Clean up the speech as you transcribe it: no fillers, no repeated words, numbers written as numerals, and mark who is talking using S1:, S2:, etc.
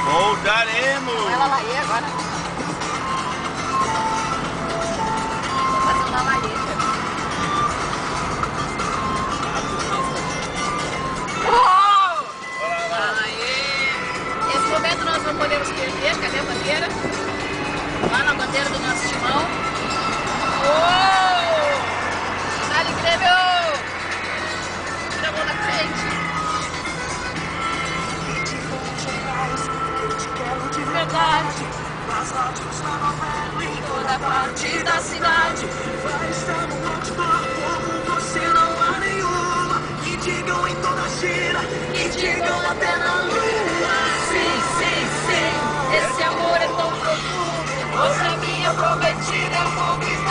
S1: Voltaremos!
S2: Não, ela lá agora. Tô fazendo uma maleta. Nesse momento nós não podemos perder. Cadê a bandeira? Lá na bandeira do nosso timão. Dale, Grêmio! Tira a mão na frente. De verdade, nas rádios, na novela, em toda parte da cidade. Vai estar no outdoor, como você não há nenhuma. Que digam em toda a gira, que digam até na lua. Sim, sim, sim, esse amor é tão profundo. Você é minha prometida, eu vou viver.